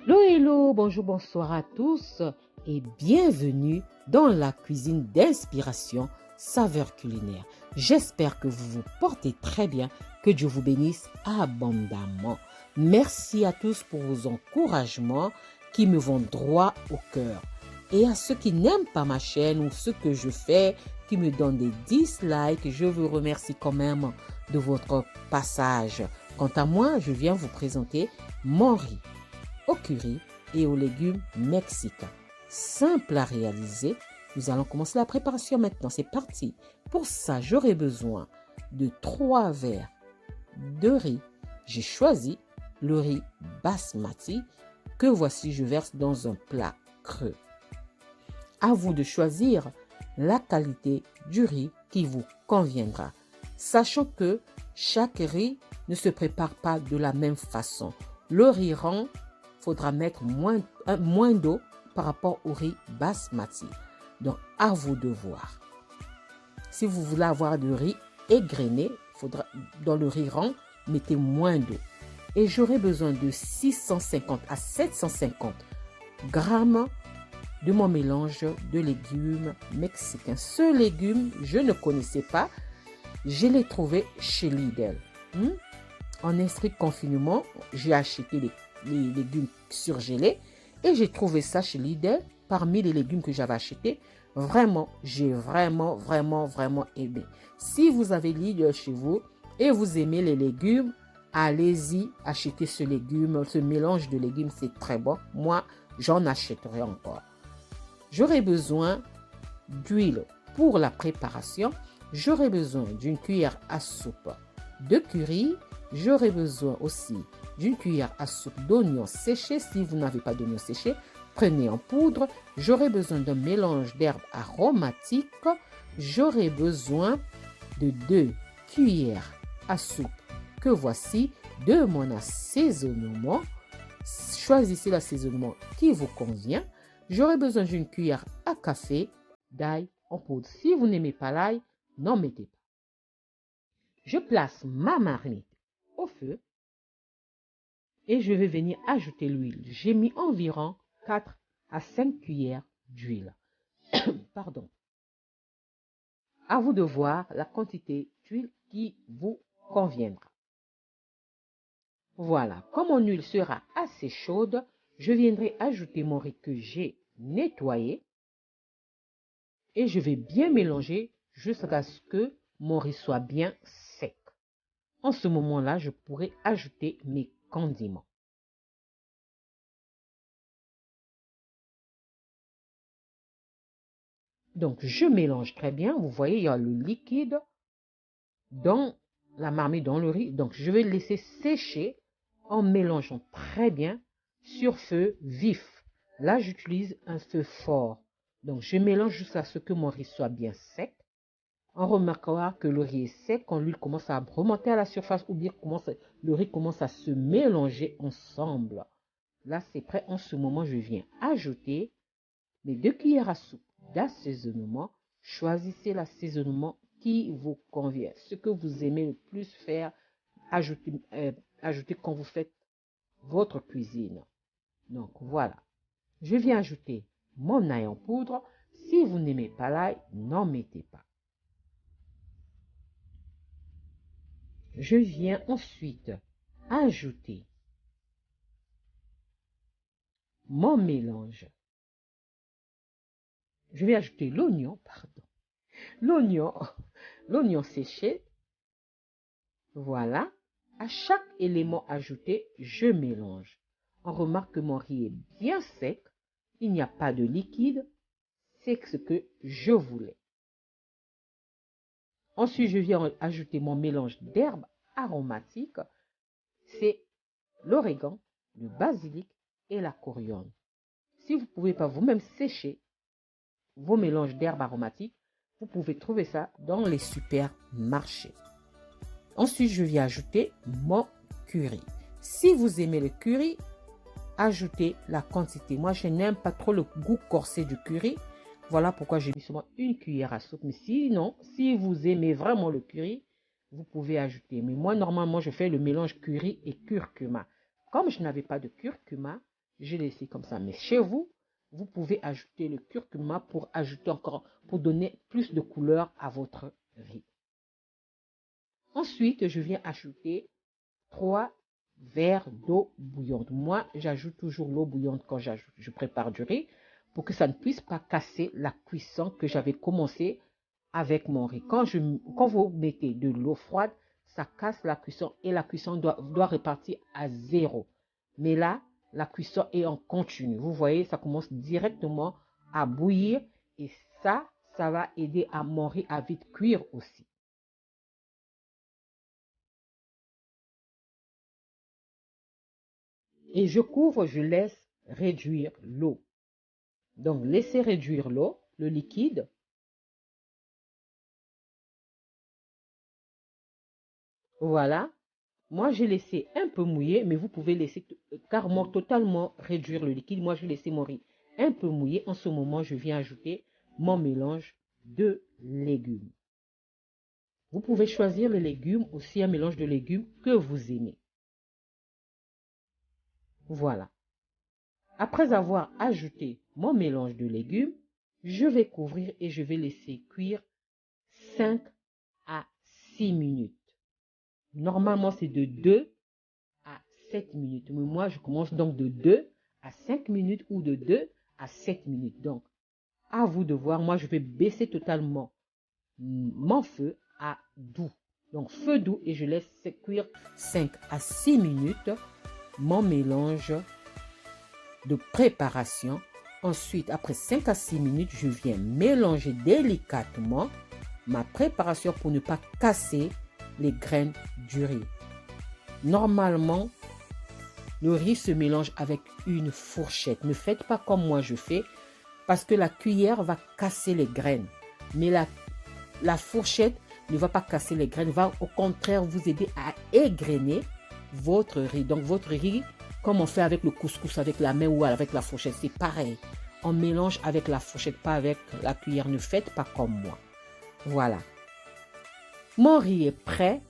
Hello, hello, bonjour, bonsoir à tous et bienvenue dans la cuisine d'inspiration saveur culinaire. J'espère que vous vous portez très bien, que Dieu vous bénisse abondamment. Merci à tous pour vos encouragements qui me vont droit au cœur. Et à ceux qui n'aiment pas ma chaîne ou ce que je fais, qui me donnent des dislikes, je vous remercie quand même de votre passage. Quant à moi, je viens vous présenter mon riz au curry et aux légumes mexicains. Simple à réaliser. Nous allons commencer la préparation maintenant. C'est parti. Pour ça, j'aurai besoin de 3 verres de riz. J'ai choisi le riz basmati que voici, je verse dans un plat creux. À vous de choisir la qualité du riz qui vous conviendra, sachant que chaque riz ne se prépare pas de la même façon. Le riz rond, faudra mettre moins d'eau par rapport au riz basmati. Donc, à vous de voir. Si vous voulez avoir du riz égrené, faudra, dans le riz rond, mettez moins d'eau. Et j'aurai besoin de 650 à 750 grammes de mon mélange de légumes mexicains. Ce légume, je ne connaissais pas. Je l'ai trouvé chez Lidl. En strict confinement, j'ai acheté les légumes surgelés et j'ai trouvé ça chez Lidl parmi les légumes que j'avais achetés. Vraiment, j'ai vraiment aimé. Si vous avez Lidl chez vous et vous aimez les légumes, allez-y, achetez ce légume, ce mélange de légumes, c'est très bon. Moi, j'en achèterai encore. J'aurai besoin d'huile pour la préparation. J'aurai besoin d'une cuillère à soupe de curry. J'aurai besoin aussi d'une cuillère à soupe d'oignons séchés. Si vous n'avez pas d'oignons séchés, prenez en poudre. J'aurai besoin d'un mélange d'herbes aromatiques. J'aurai besoin de 2 cuillères à soupe que voici de mon assaisonnement. Choisissez l'assaisonnement qui vous convient. J'aurai besoin d'une cuillère à café d'ail en poudre. Si vous n'aimez pas l'ail, n'en mettez pas. Je place ma marmite au feu et je vais venir ajouter l'huile. J'ai mis environ 4 à 5 cuillères d'huile. Pardon. À vous de voir la quantité d'huile qui vous conviendra. Voilà, comme mon huile sera assez chaude, je viendrai ajouter mon riz que j'ai nettoyé et je vais bien mélanger jusqu'à ce que mon riz soit bien sec. En ce moment-là, je pourrai ajouter mes condiments. Donc, je mélange très bien. Vous voyez, il y a le liquide dans la marmite, dans le riz. Donc, je vais le laisser sécher en mélangeant très bien sur feu vif. Là, j'utilise un feu fort. Donc, je mélange jusqu'à ce que mon riz soit bien sec. On remarquera que le riz est sec quand l'huile commence à remonter à la surface ou bien le riz commence à se mélanger ensemble. Là, c'est prêt. En ce moment, je viens ajouter mes 2 cuillères à soupe d'assaisonnement. Choisissez l'assaisonnement qui vous convient. Ce que vous aimez le plus faire, ajoutez quand vous faites votre cuisine. Donc, voilà. Je viens ajouter mon ail en poudre. Si vous n'aimez pas l'ail, n'en mettez pas. Je viens ensuite ajouter mon mélange. Je vais ajouter l'oignon, pardon. L'oignon séché. Voilà. À chaque élément ajouté, je mélange. On remarque que mon riz est bien sec. Il n'y a pas de liquide. C'est ce que je voulais. Ensuite, je viens ajouter mon mélange d'herbes aromatiques. C'est l'origan, le basilic et la coriandre. Si vous ne pouvez pas vous-même sécher vos mélanges d'herbes aromatiques, vous pouvez trouver ça dans les supermarchés. Ensuite, je viens ajouter mon curry. Si vous aimez le curry, ajoutez la quantité. Moi, je n'aime pas trop le goût corsé du curry. Voilà pourquoi j'ai mis seulement 1 cuillère à soupe. Mais sinon, si vous aimez vraiment le curry, vous pouvez ajouter. Mais moi, normalement, je fais le mélange curry et curcuma. Comme je n'avais pas de curcuma, Je l'ai laissé comme ça. Mais chez vous, vous pouvez ajouter le curcuma pour ajouter encore, pour donner plus de couleur à votre riz. Ensuite, je viens ajouter 3 verres d'eau bouillante. Moi, j'ajoute toujours l'eau bouillante quand je prépare du riz pour que ça ne puisse pas casser la cuisson que j'avais commencé avec mon riz. Quand vous mettez de l'eau froide, ça casse la cuisson et la cuisson doit repartir à 0. Mais là, la cuisson est en continu. Vous voyez, ça commence directement à bouillir et ça va aider à mon riz à vite cuire aussi. Et je couvre, je laisse réduire l'eau. Donc, laissez réduire l'eau, le liquide. Voilà. Moi, j'ai laissé un peu mouillé, mais vous pouvez laisser carrément totalement réduire le liquide. Moi, j'ai laissé mon riz un peu mouillé. En ce moment, je viens ajouter mon mélange de légumes. Vous pouvez choisir les légumes, aussi un mélange de légumes que vous aimez. Voilà. Après avoir ajouté mon mélange de légumes, je vais couvrir et je vais laisser cuire 5 à 6 minutes. Normalement, c'est de 2 à 7 minutes. Mais moi, je commence donc de 2 à 5 minutes ou de 2 à 7 minutes. Donc, à vous de voir. Moi, je vais baisser totalement mon feu à doux. Donc, feu doux et je laisse cuire 5 à 6 minutes mon mélange de préparation. Ensuite, après 5 à 6 minutes, je viens mélanger délicatement ma préparation pour ne pas casser les graines du riz. Normalement, le riz se mélange avec une fourchette. Ne faites pas comme moi je fais parce que la cuillère va casser les graines. Mais la fourchette ne va pas casser les graines, va au contraire vous aider à égrener votre riz. Donc votre riz, comme on fait avec le couscous avec la main ou avec la fourchette, c'est pareil. On mélange avec la fourchette, pas avec la cuillère. Ne faites pas comme moi. Voilà. Mon riz est prêt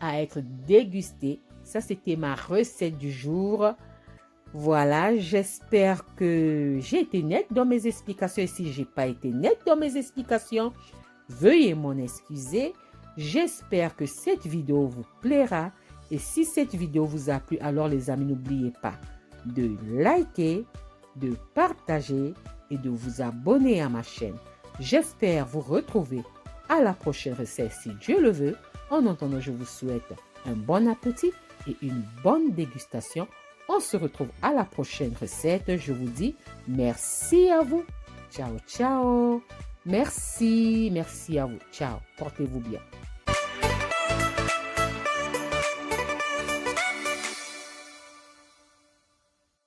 à être dégusté. Ça, c'était ma recette du jour. Voilà, j'espère que j'ai été nette dans mes explications. Et si je n'ai pas été nette dans mes explications, veuillez m'en excuser. J'espère que cette vidéo vous plaira. Et si cette vidéo vous a plu, alors les amis, n'oubliez pas de liker, de partager et de vous abonner à ma chaîne. J'espère vous retrouver à la prochaine recette si Dieu le veut. En attendant, je vous souhaite un bon appétit et une bonne dégustation. On se retrouve à la prochaine recette. Je vous dis merci à vous. Ciao, ciao. Merci à vous. Ciao. Portez-vous bien.